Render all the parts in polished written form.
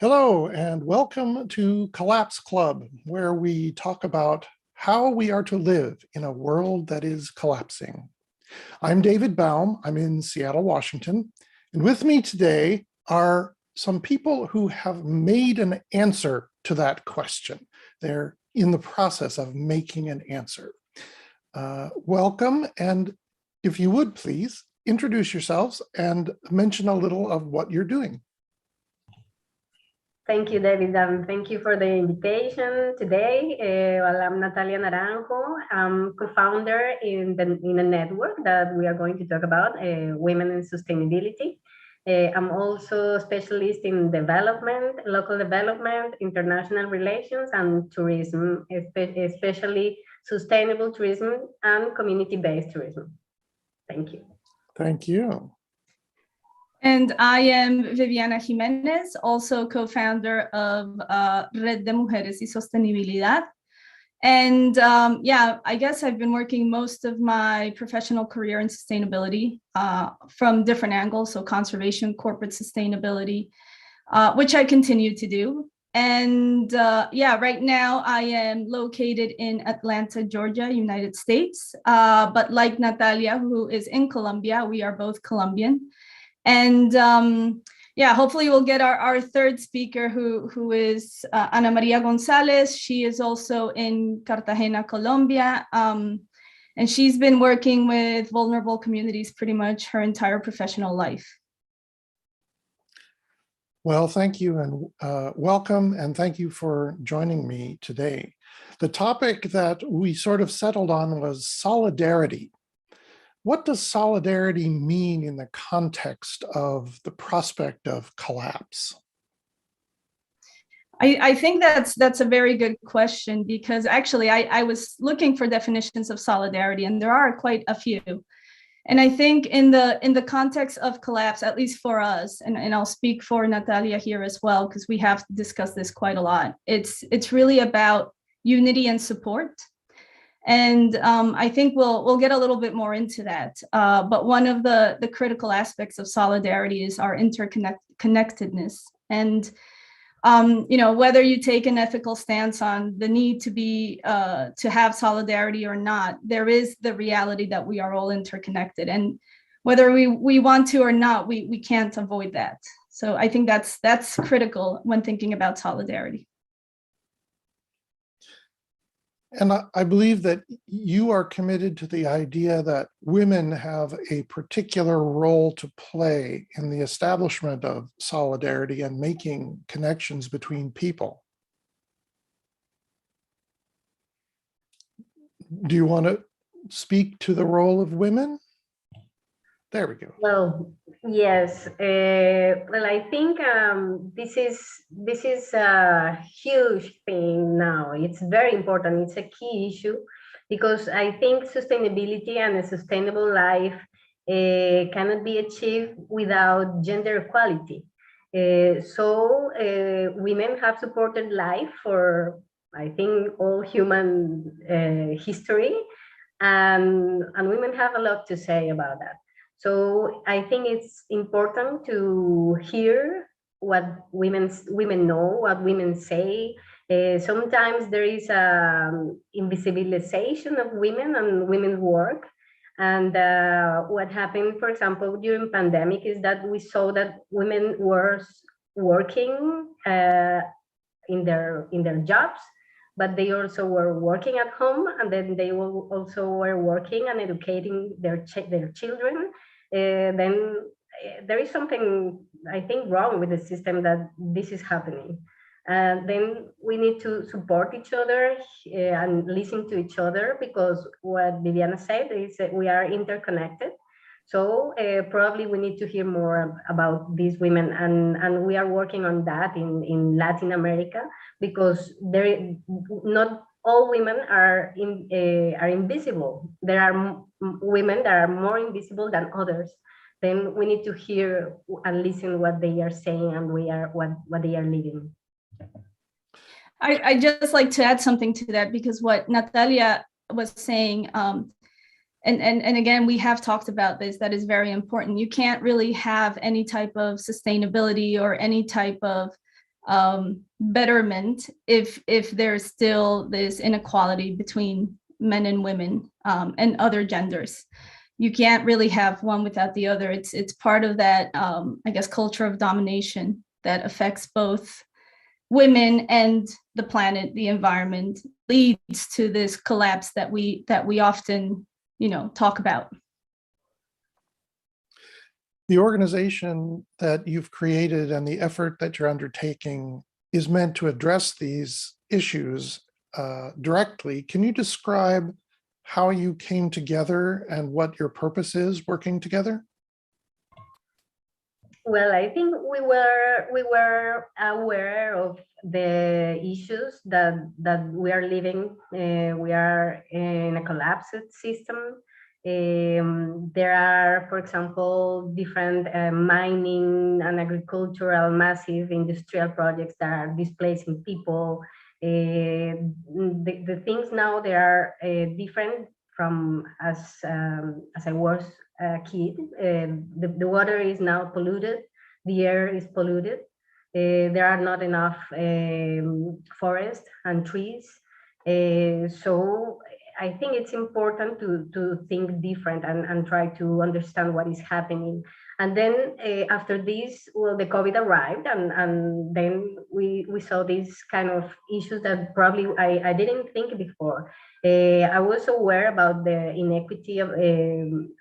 Hello, and welcome to Collapse Club, where we talk about how we are to live in a world that is collapsing. I'm David Baum. I'm in Seattle, Washington. And with me today are some people who have made an answer to that question. They're in the process of making an answer. Welcome, and if you would please introduce yourselves and mention a little of what you're doing. Thank you, David, and thank you for the invitation today. I'm Natalia Naranjo. I'm co-founder in a network that we are going to talk about, Women in Sustainability. I'm also a specialist in development, local development, international relations, and tourism, especially sustainable tourism and community-based tourism. Thank you. Thank you. And I am Viviana Jiménez, also co-founder of Red de Mujeres y Sostenibilidad. And I guess I've been working most of my professional career in sustainability from different angles, so conservation, corporate sustainability, which I continue to do. And right now I am located in Atlanta, Georgia, United States. But like Natalia, who is in Colombia, we are both Colombian. And hopefully we'll get our third speaker who is Ana Maria Gonzalez. She is also in Cartagena, Colombia. And she's been working with vulnerable communities pretty much her entire professional life. Well, thank you and welcome, and thank you for joining me today. The topic that we sort of settled on was solidarity. What does solidarity mean in the context of the prospect of collapse? I think that's a very good question, because actually I was looking for definitions of solidarity, and there are quite a few. And I think in the context of collapse, at least for us, and I'll speak for Natalia here as well, because we have discussed this quite a lot. It's really about unity and support. And I think we'll get a little bit more into that. But one of the critical aspects of solidarity is our interconnectedness. And whether you take an ethical stance on the need to have solidarity or not, there is the reality that we are all interconnected. And whether we want to or not, we can't avoid that. So I think that's critical when thinking about solidarity. And I believe that you are committed to the idea that women have a particular role to play in the establishment of solidarity and making connections between people. Do you want to speak to the role of women? There we go. Well, yes. I think this is a huge thing now. It's very important. It's a key issue, because I think sustainability and a sustainable life cannot be achieved without gender equality. So women have supported life for, I think, all human history, and women have a lot to say about that. So I think it's important to hear what women know, what women say. Sometimes there is invisibilization of women and women's work. And what happened, for example, during pandemic, is that we saw that women were working in their jobs, but they also were working at home, and then they also were working and educating their children. Then there is something, I think, wrong with the system that this is happening. Then we need to support each other and listen to each other, because what Viviana said is that we are interconnected. So probably we need to hear more about these women, and we are working on that in Latin America, because not all women are invisible. There are women that are more invisible than others. Then we need to hear and listen what they are saying and what they are living. I just like to add something to that, because what Natalia was saying, and again, we have talked about this, that is very important. You can't really have any type of sustainability or any type of betterment if there's still this inequality between men and women and other genders. You can't really have one without the other. It's part of that, I guess, culture of domination that affects both women and the planet, the environment, leads to this collapse that we often, talk about. The organization that you've created and the effort that you're undertaking is meant to address these issues directly. Can you describe how you came together and what your purpose is working together? Well, I think we were aware of the issues that we are living. We are in a collapsed system. There are, for example, different mining and agricultural massive industrial projects that are displacing people. The things now, they are different from as I was a kid. The water is now polluted, the air is polluted. There are not enough forests and trees. So I think it's important to think different and try to understand what is happening. And then after this, well, the COVID arrived, and then we saw these kind of issues that probably I didn't think before. I was aware about the inequity of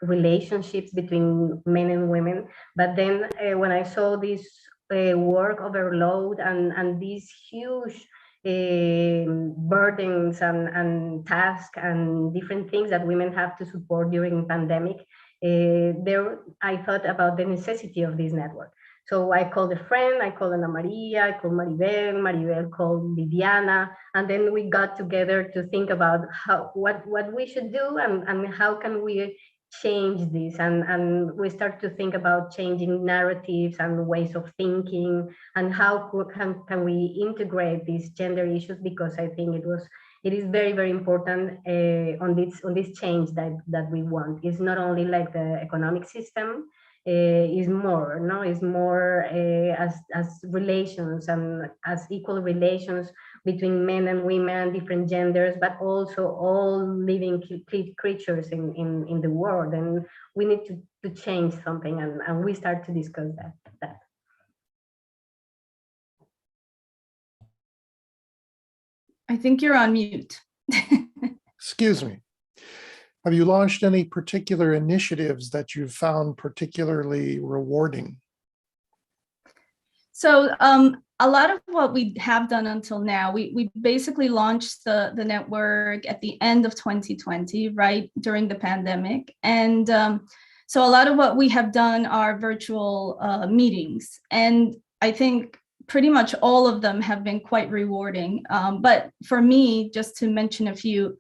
relationships between men and women, but then when I saw this work overload and these huge burdens and tasks and different things that women have to support during pandemic, I thought about the necessity of this network. So I called a friend, I called Ana Maria, I called Maribel, Maribel called Viviana, and then we got together to think about what we should do and how can we change this, and we start to think about changing narratives and ways of thinking, and how can we integrate these gender issues, because I think it is very, very important on this change that we want. It's not only like the economic system, is more, no, is more as relations and as equal relations between men and women, different genders, but also all living creatures in the world. And we need to change something, and we start to discuss that. I think you're on mute. Excuse me. Have you launched any particular initiatives that you've found particularly rewarding? So a lot of what we have done until now, we basically launched the network at the end of 2020, right during the pandemic. And so a lot of what we have done are virtual meetings. And I think pretty much all of them have been quite rewarding. But for me, just to mention a few,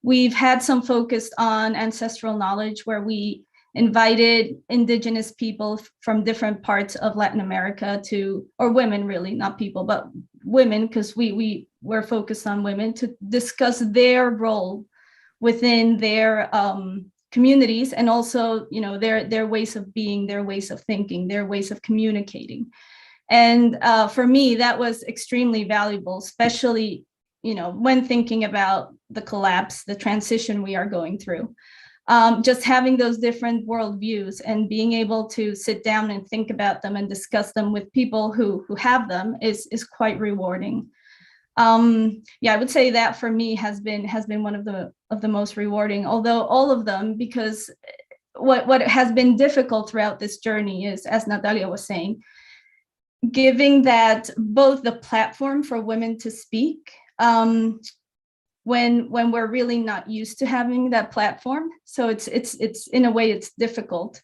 we've had some focus on ancestral knowledge, where we invited indigenous people from different parts of Latin America or women really, not people, but women, because we were focused on women, to discuss their role within their communities, and also, their ways of being, their ways of thinking, their ways of communicating. And for me, that was extremely valuable, especially when thinking about the collapse, the transition we are going through. Just having those different worldviews and being able to sit down and think about them and discuss them with people who have them is quite rewarding. I would say that for me has been one of the most rewarding, although all of them, because what has been difficult throughout this journey is, as Natalia was saying, giving that both the platform for women to speak, when we're really not used to having that platform. So it's in a way it's difficult,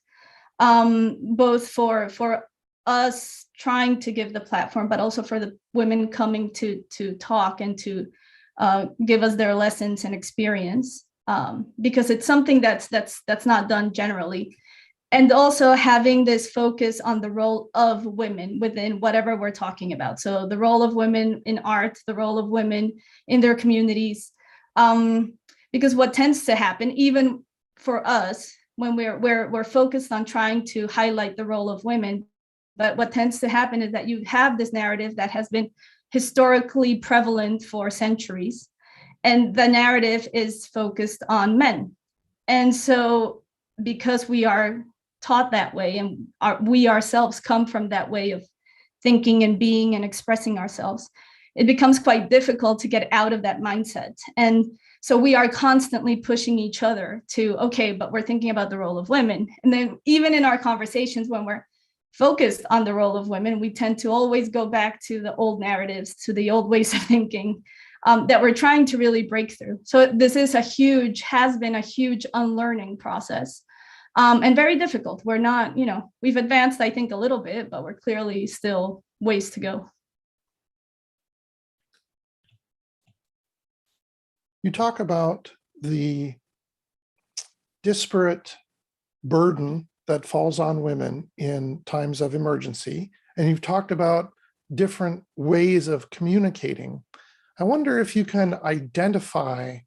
both for us trying to give the platform, but also for the women coming to talk and to give us their lessons and experience, because it's something that's not done generally. And also having this focus on the role of women within whatever we're talking about. So the role of women in art, the role of women in their communities, because what tends to happen, even for us, when we're focused on trying to highlight the role of women, But what tends to happen is that you have this narrative that has been historically prevalent for centuries, and the narrative is focused on men. And so because we are taught that way, and we ourselves come from that way of thinking and being and expressing ourselves, it becomes quite difficult to get out of that mindset. And so we are constantly pushing each other to, okay, but we're thinking about the role of women. And then even in our conversations, when we're focused on the role of women, we tend to always go back to the old narratives, to the old ways of thinking that we're trying to really break through. So this is has been a huge unlearning process, and very difficult. We're not, we've advanced, I think, a little bit, but we're clearly still ways to go. You talk about the disparate burden that falls on women in times of emergency, and you've talked about different ways of communicating. I wonder if you can identify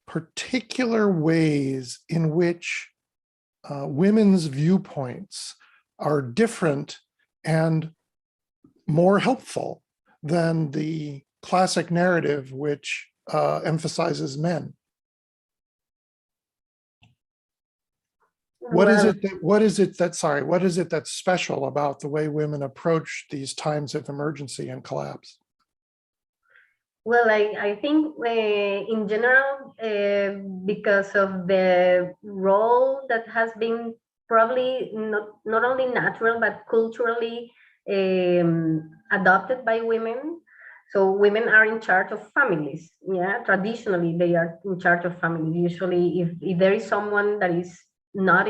particular ways in which women's viewpoints are different and more helpful than the classic narrative, which emphasizes men. What is it that's special about the way women approach these times of emergency and collapse? Well, I think in general, because of the role that has been probably not only natural, but culturally adopted by women. So women are in charge of families. Yeah, traditionally they are in charge of families. Usually, if there is someone that is not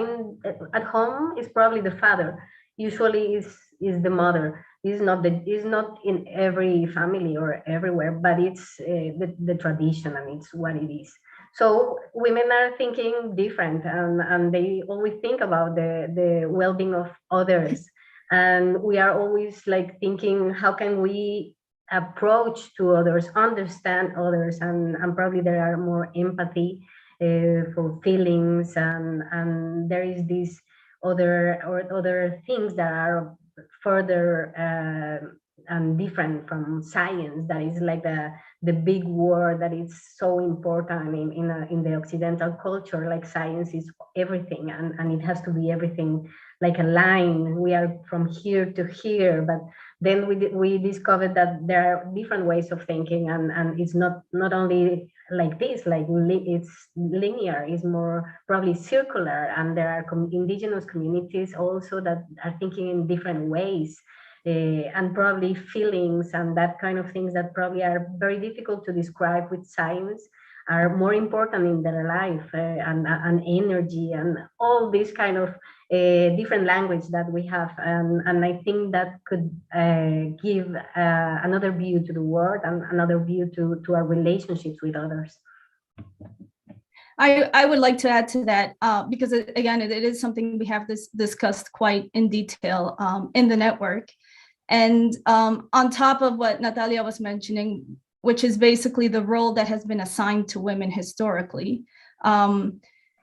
at home, it's probably the father. Usually, is the mother. Is not in every family or everywhere, but it's the tradition, and it's what it is. So women are thinking different, and they always think about the well-being of others, and we are always like thinking, how can we approach to others, understand others, and probably there are more empathy for feelings, and there is these other things that are further and different from science, that is like the big word that is so important in the Occidental culture. Like science is everything, and it has to be everything like a line. We are from here to here, but then we discovered that there are different ways of thinking, and it's not only like this, like it's linear, it's more probably circular, and there are indigenous communities also that are thinking in different ways, and probably feelings and that kind of things that probably are very difficult to describe with science are more important in their life, and energy and all this kind of different language that we have, and I think that could give another view to the world and another view to our relationships with others. I would like to add to that, because again, it is something we have discussed quite in detail in the network. And on top of what Natalia was mentioning, which is basically the role that has been assigned to women historically,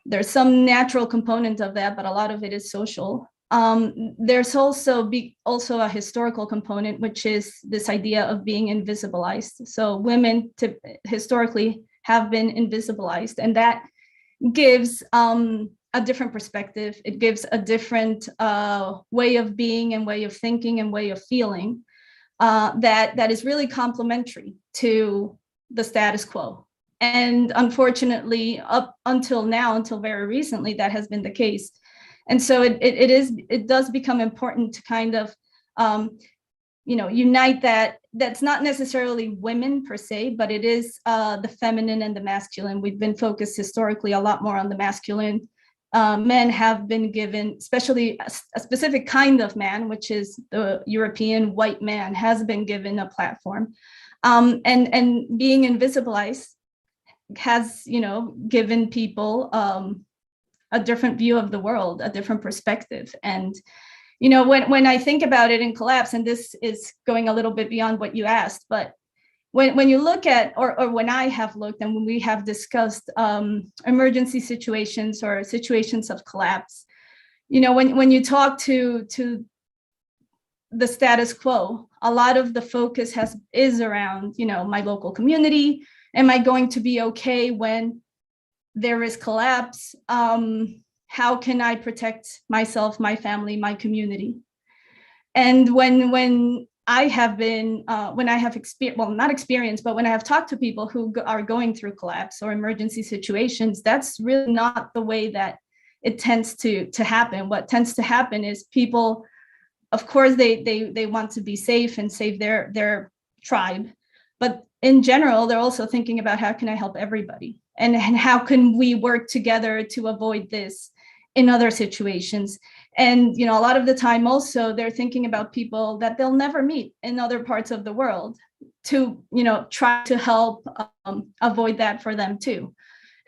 there's some natural component of that, but a lot of it is social. There's also a historical component, which is this idea of being invisibilized. So women historically have been invisibilized, and that gives a different perspective. It gives a different way of being and way of thinking and way of feeling that is really complementary to the status quo. And unfortunately, up until now, until very recently, that has been the case. And so it does become important to kind of, unite that. That's not necessarily women per se, but it is the feminine and the masculine. We've been focused historically a lot more on the masculine. Men have been given, especially a specific kind of man, which is the European white man, has been given a platform. And being invisibilized has, given people a different view of the world, a different perspective. And, when I think about it in collapse, and this is going a little bit beyond what you asked, but when you look at, or when I have looked and when we have discussed emergency situations or situations of collapse, when you talk to the status quo. A lot of the focus is around, my local community. Am I going to be okay when there is collapse? How can I protect myself, my family, my community? And when I have been, when I have experienced, well, not experienced, but when I have talked to people who are going through collapse or emergency situations, that's really not the way that it tends to happen. What tends to happen is people, of course, they want to be safe and save their tribe. But in general, they're also thinking about how can I help everybody? And how can we work together to avoid this in other situations? And, a lot of the time also they're thinking about people that they'll never meet in other parts of the world to, try to help avoid that for them too.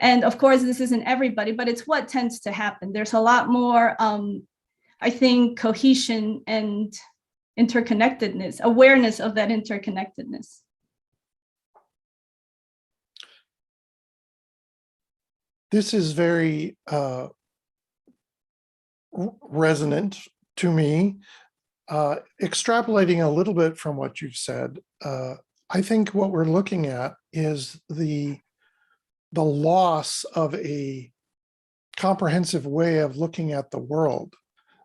And of course, this isn't everybody, but it's what tends to happen. There's a lot more, I think, cohesion and interconnectedness, awareness of that interconnectedness. This is very resonant to me. Extrapolating a little bit from what you've said, I think what we're looking at is the loss of a comprehensive way of looking at the world,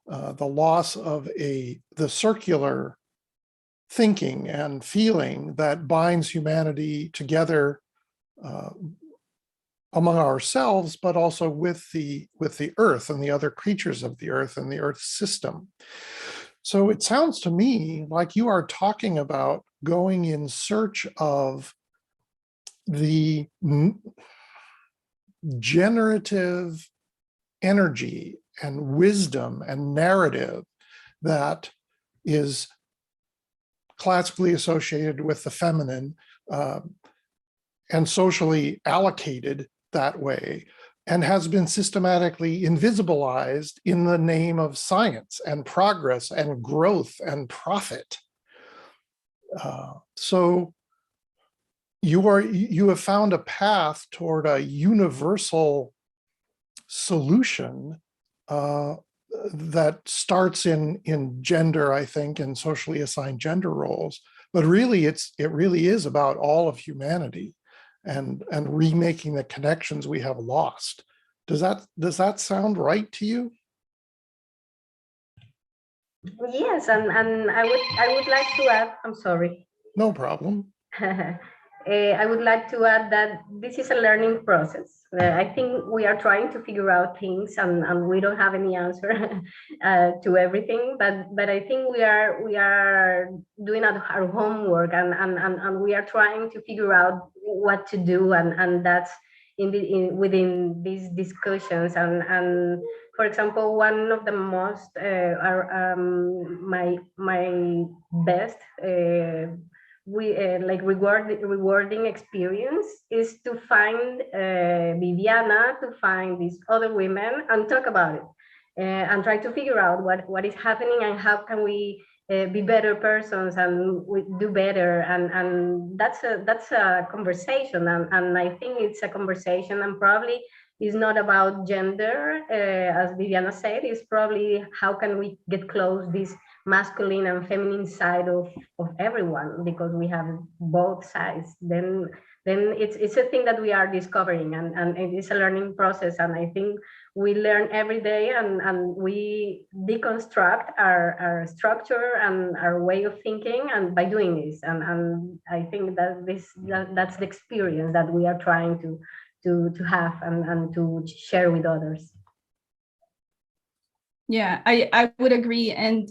the loss of the circular thinking and feeling that binds humanity together among ourselves, but also with the earth and the other creatures of the earth and the earth system. So it sounds to me like you are talking about going in search of the generative energy and wisdom and narrative that is classically associated with the feminine and socially allocated that way, and has been systematically invisibilized in the name of science and progress and growth and profit. So you have found a path toward a universal solution that starts in gender, I think, and socially assigned gender roles. But really, it really is about all of humanity and remaking the connections we have lost. Does that sound right to you? Yes, and I would like to add, I'm sorry. No problem. I would like to add that this is a learning process. I think we are trying to figure out things, and we don't have any answer to everything. But I think we are doing our homework, and we are trying to figure out what to do, and that's within these discussions. And for example, one of the most my best. Rewarding experience is to find Viviana, to find these other women and talk about it, and try to figure out what is happening and how can we be better persons and we do better, and that's a conversation, and I think it's a conversation, and probably is not about gender, as Viviana said. It's probably how can we get close this masculine and feminine side of everyone, because we have both sides. Then it's a thing that we are discovering, and it is a learning process, and I think we learn every day, and we deconstruct our structure and our way of thinking, and by doing this, and I think that that's the experience that we are trying to have and to share with others. Yeah, I would agree. And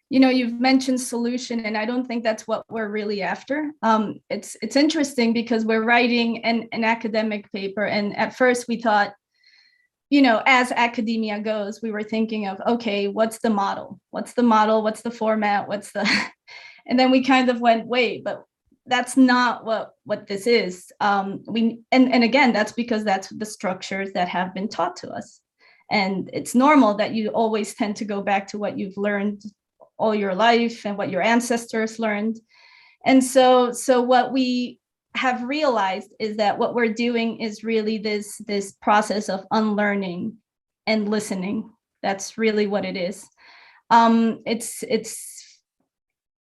you've mentioned solution, and I don't think that's what we're really after. It's interesting because we're writing an academic paper, and at first we thought, as academia goes, we were thinking of, okay, what's the model? What's the format? And then we kind of went, wait, but that's not what this is. And again, that's because that's the structures that have been taught to us. And it's normal that you always tend to go back to what you've learned all your life and what your ancestors learned. And so what we have realized is that what we're doing is really this process of unlearning and listening. That's really what it is. It's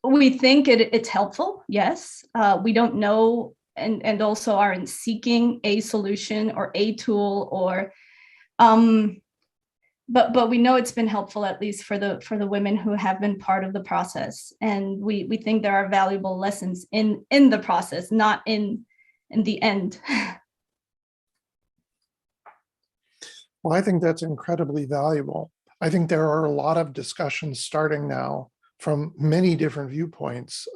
we think it's helpful, yes. We don't know, and also aren't seeking a solution or a tool, or but we know it's been helpful, at least for the women who have been part of the process, and we think there are valuable lessons in the process, not in the end. Well, I think that's incredibly valuable. I think there are a lot of discussions starting now from many different viewpoints,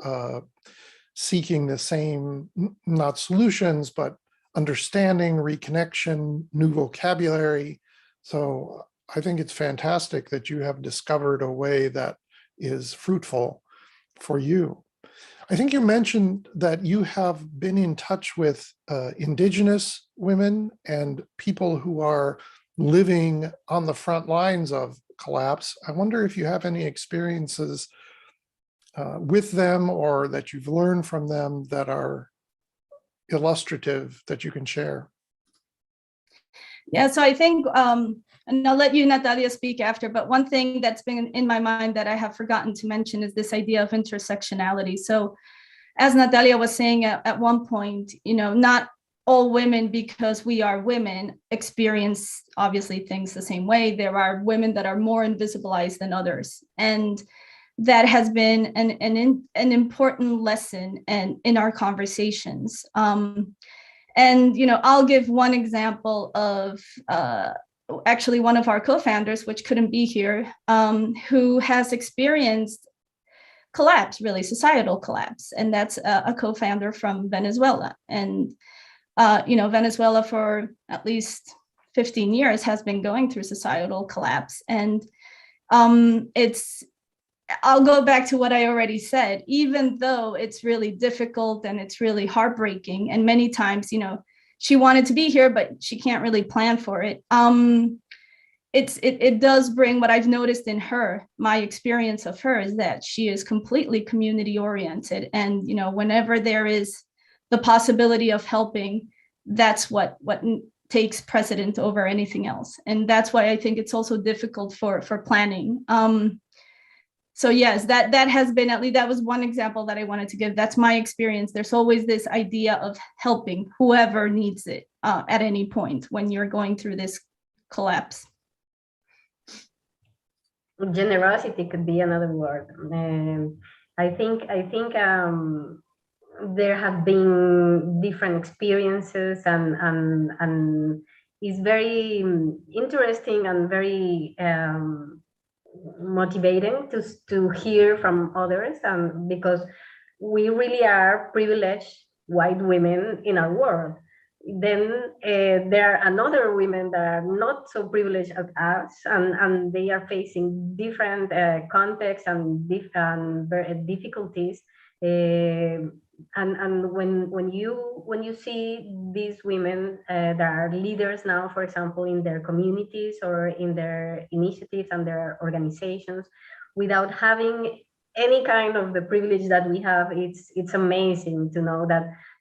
seeking the same, not solutions, but understanding, reconnection, new vocabulary. So I think it's fantastic that you have discovered a way that is fruitful for you. I think you mentioned that you have been in touch with Indigenous women and people who are living on the front lines of collapse. I wonder if you have any experiences with them, or that you've learned from them, that are illustrative that you can share. Yeah, so I think, and I'll let you, Natalia, speak after, but one thing that's been in my mind that I have forgotten to mention is this idea of intersectionality. So as Natalia was saying at one point, not all women, because we are women, experience obviously things the same way. There are women that are more invisibilized than others. And that has been an important lesson in our conversations. And, I'll give one example of actually one of our co-founders, which couldn't be here, who has experienced collapse, really societal collapse. And that's a co-founder from Venezuela. And, Venezuela for at least 15 years has been going through societal collapse. And I'll go back to what I already said, even though it's really difficult and it's really heartbreaking. And many times, she wanted to be here, but she can't really plan for it. It does bring, what I've noticed in her, my experience of her is that she is completely community oriented. And, whenever there is the possibility of helping, that's what takes precedent over anything else. And that's why I think it's also difficult for planning. So yes, that has been, at least that was one example that I wanted to give. That's my experience. There's always this idea of helping whoever needs it at any point when you're going through this collapse. Generosity could be another word. I think there have been different experiences, and it's very interesting and very motivating to hear from others, because we really are privileged white women in our world. Then there are another women that are not so privileged as us, and they are facing different contexts and difficulties. And when you see these women that are leaders now, for example, in their communities or in their initiatives and their organizations, without having any kind of the privilege that we have, it's amazing to know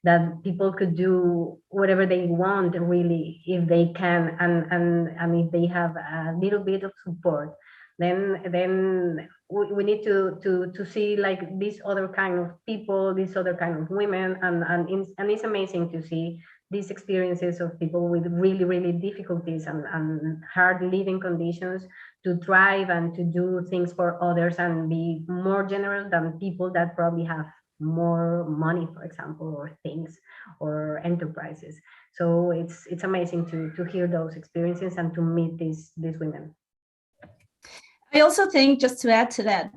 that people could do whatever they want, really, if they can, and if they have a little bit of support. Then we need to see like these other kind of people, these other kind of women, and it's amazing to see these experiences of people with really, really difficulties and hard living conditions to thrive and to do things for others and be more generous than people that probably have more money, for example, or things or enterprises. So it's amazing to hear those experiences and to meet these women. I also think, just to add to that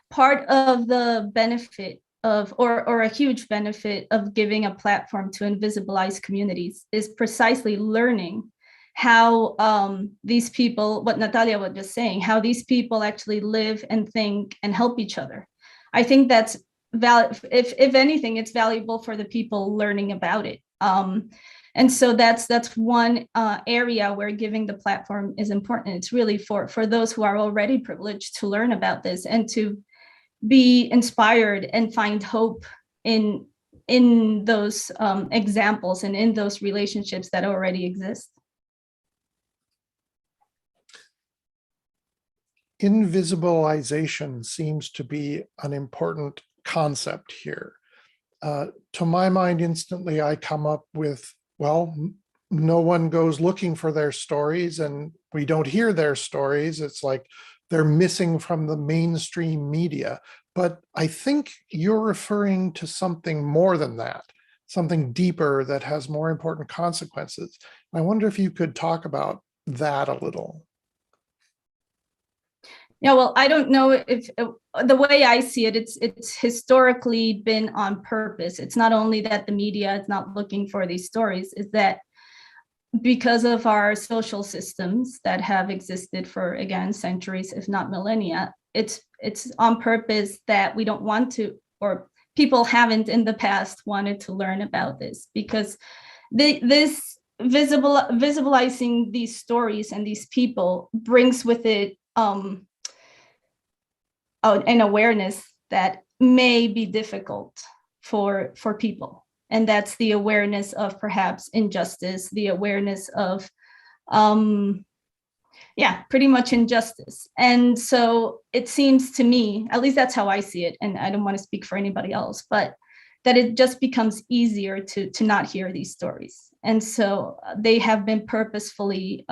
part of the benefit of, or a huge benefit of giving a platform to invisibilize communities is precisely learning how these people, what Natalia was just saying, how these people actually live and think and help each other. I think that's if anything, it's valuable for the people learning about it. And so that's one area where giving the platform is important. It's really for those who are already privileged to learn about this and to be inspired and find hope in those examples and in those relationships that already exist. invisibilization seems to be an important concept here. To my mind, instantly, I come up with, well, no one goes looking for their stories and we don't hear their stories. It's like they're missing from the mainstream media. But I think you're referring to something more than that, something deeper that has more important consequences. I wonder if you could talk about that a little. Yeah, well, I don't know if the way I see it, it's historically been on purpose. It's not only that the media is not looking for these stories, is that because of our social systems that have existed for, again, centuries, if not millennia, it's on purpose that we don't want to, or people haven't in the past wanted to learn about this, because this visibilizing these stories and these people brings with it an awareness that may be difficult for people. And that's the awareness of perhaps injustice, the awareness of, pretty much injustice. And so it seems to me, at least that's how I see it, and I don't want to speak for anybody else, but that it just becomes easier to not hear these stories. And so they have been purposefully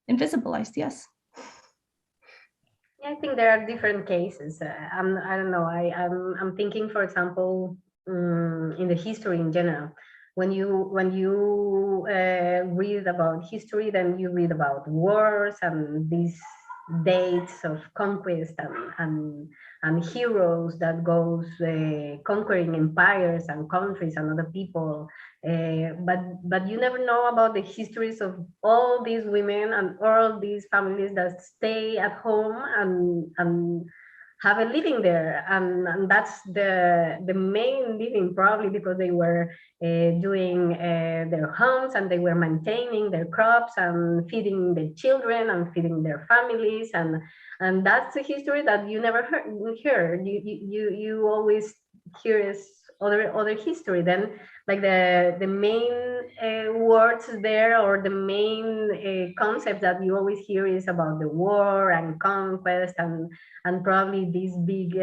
invisibilized, yes. I think there are different cases. I don't know. I'm thinking, for example, in the history in general. When you read about history, then you read about wars and these dates of conquest and heroes that goes conquering empires and countries and other people. But you never know about the histories of all these women and all these families that stay at home and have a living there, and that's the main living, probably because they were doing their homes and they were maintaining their crops and feeding the children and feeding their families, and that's the history that you never hear. You always hear is other history. Then like the main words there, or the main concept that you always hear is about the war and conquest and probably these big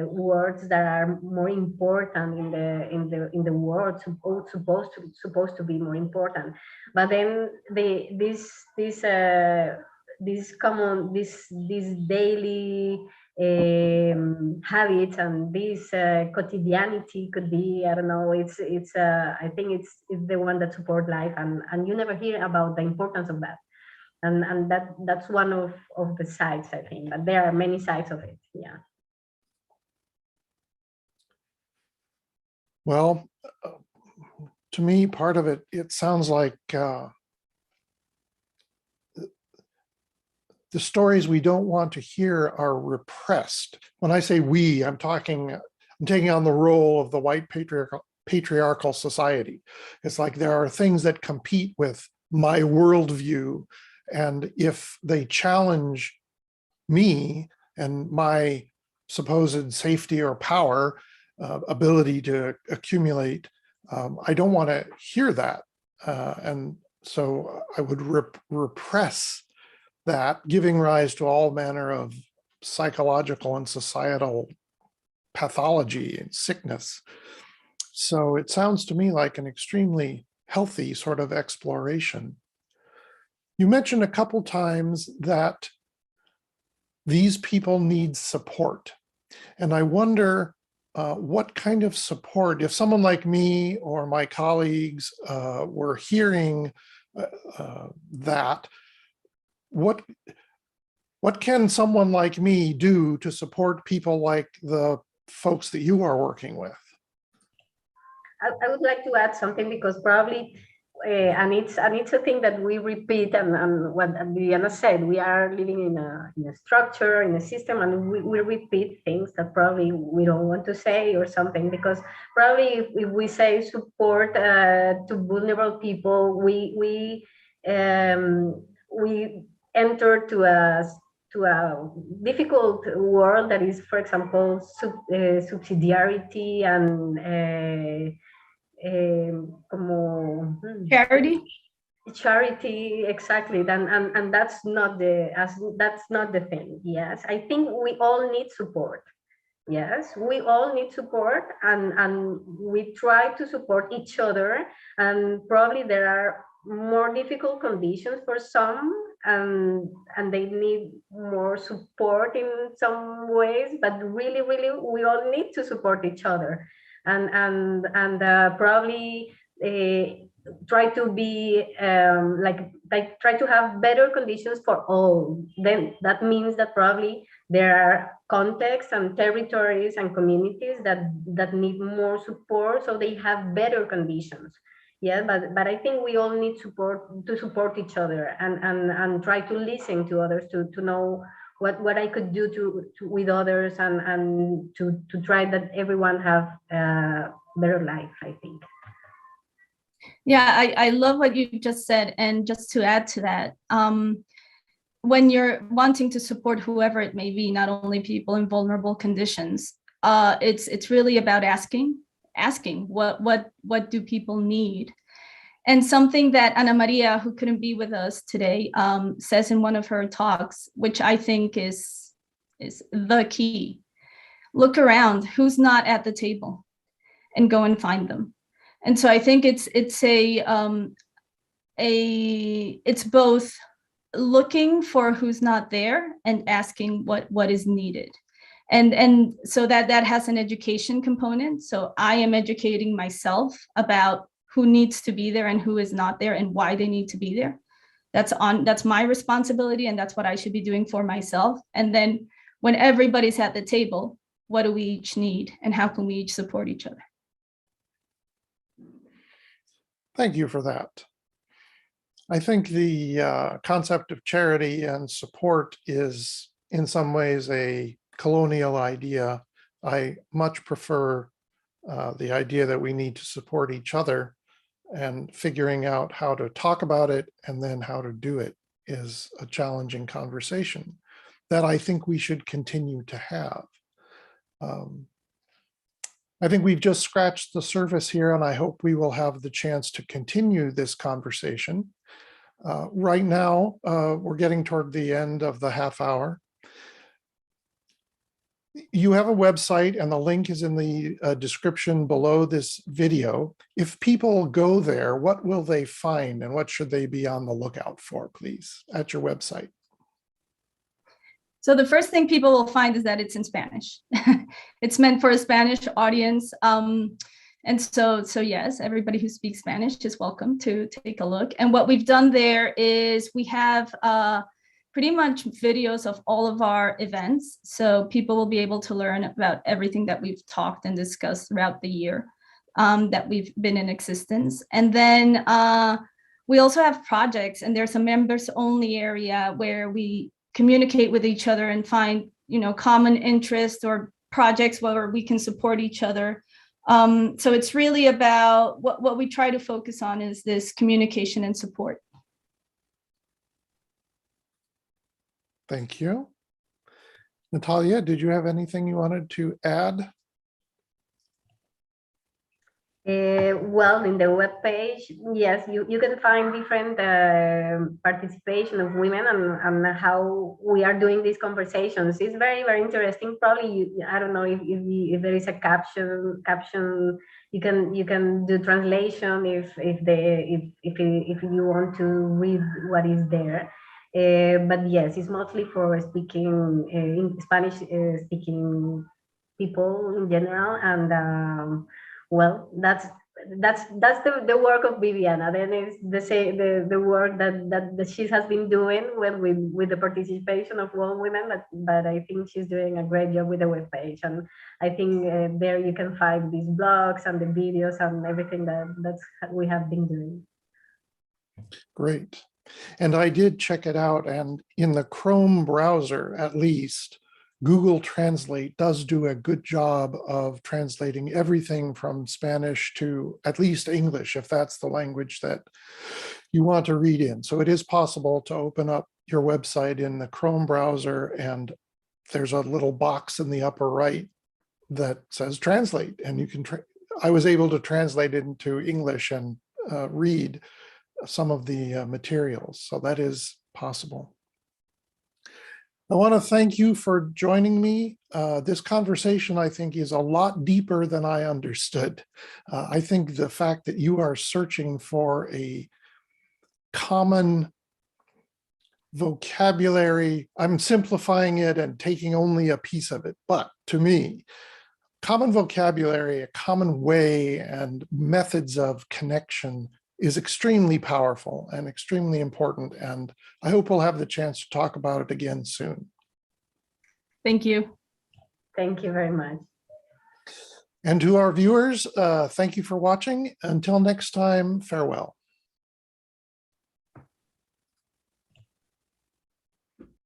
words that are more important in the world, supposed to be more important. But then these daily habits and this quotidianity could be, I don't know, it's I think it's the one that support life, and you never hear about the importance of that. And that's one of the sides, I think, but there are many sides of it. Yeah. Well, to me, part of it sounds like the stories we don't want to hear are repressed. When I say we, I'm taking on the role of the white patriarchal society. It's like there are things that compete with my worldview, and if they challenge me and my supposed safety or power, ability to accumulate, I don't want to hear that. And so I would repress that, giving rise to all manner of psychological and societal pathology and sickness. So it sounds to me like an extremely healthy sort of exploration. You mentioned a couple times that these people need support. And I wonder what kind of support, if someone like me or my colleagues were hearing that, what can someone like me do to support people like the folks that you are working with? I would like to add something, because probably, and it's a thing that we repeat, and what Viviana said, we are living in a structure, in a system, and we repeat things that probably we don't want to say or something, because probably if we say support to vulnerable people, we enter to a difficult world that is, for example, subsidiarity and Charity. charity, exactly, and that's not the thing. Yes, I think we all need support. Yes, we all need support, and we try to support each other, and probably there are more difficult conditions for some, and they need more support in some ways, but really we all need to support each other, and probably try to be like try to have better conditions for all. Then that means that probably there are contexts and territories and communities that need more support, so they have better conditions. Yeah, but I think we all need support to support each other, and try to listen to others, to know what I could do to with others, and to try that everyone have a better life, I think. Yeah, I love what you just said. And just to add to that, when you're wanting to support whoever it may be, not only people in vulnerable conditions, it's really about asking what do people need. And something that Ana Maria, who couldn't be with us today, says in one of her talks, which I think is the key: look around, who's not at the table, and go and find them. And so I think it's both looking for who's not there and asking what is needed. And so that has an education component. So I am educating myself about who needs to be there and who is not there and why they need to be there. That's my responsibility, and that's what I should be doing for myself. And then when everybody's at the table, what do we each need, and how can we each support each other? Thank you for that. I think the concept of charity and support is in some ways a colonial idea. I much prefer the idea that we need to support each other, and figuring out how to talk about it and then how to do it is a challenging conversation that I think we should continue to have. I think we've just scratched the surface here, and I hope we will have the chance to continue this conversation. Right now, we're getting toward the end of the half hour. You have a website, and the link is in the description below this video. If people go there, what will they find, and what should they be on the lookout for, please, at your website? So the first thing people will find is that it's in Spanish. It's meant for a Spanish audience. And so yes, everybody who speaks Spanish is welcome to take a look. And what we've done there is we have pretty much videos of all of our events. So people will be able to learn about everything that we've talked and discussed throughout the year that we've been in existence. And then we also have projects, and there's a members only area where we communicate with each other and find, common interests or projects where we can support each other. So it's really about what we try to focus on is this communication and support. Thank you. Natalia, did you have anything you wanted to add? Well, in the webpage, yes, you can find different participation of women and how we are doing these conversations. It's very, very interesting. Probably, I don't know if there is a caption. You can do translation if you want to read what is there. But yes, it's mostly for speaking in Spanish speaking people in general, and well, that's the work of Viviana. Then it's the work that she has been doing with the participation of all women. But I think she's doing a great job with the webpage, and I think there you can find these blogs and the videos and everything that's we have been doing. Great. And I did check it out, and in the Chrome browser, at least, Google Translate does do a good job of translating everything from Spanish to at least English, if that's the language that you want to read in. So it is possible to open up your website in the Chrome browser, and there's a little box in the upper right that says translate, and you can I was able to translate it into English and read some of the materials. So that is possible. I want to thank you for joining me. This conversation, I think, is a lot deeper than I understood. I think the fact that you are searching for a common vocabulary, I'm simplifying it and taking only a piece of it, but to me, common vocabulary, a common way and methods of connection is extremely powerful and extremely important. And I hope we'll have the chance to talk about it again soon. Thank you. Thank you very much. And to our viewers, thank you for watching. Until next time, farewell.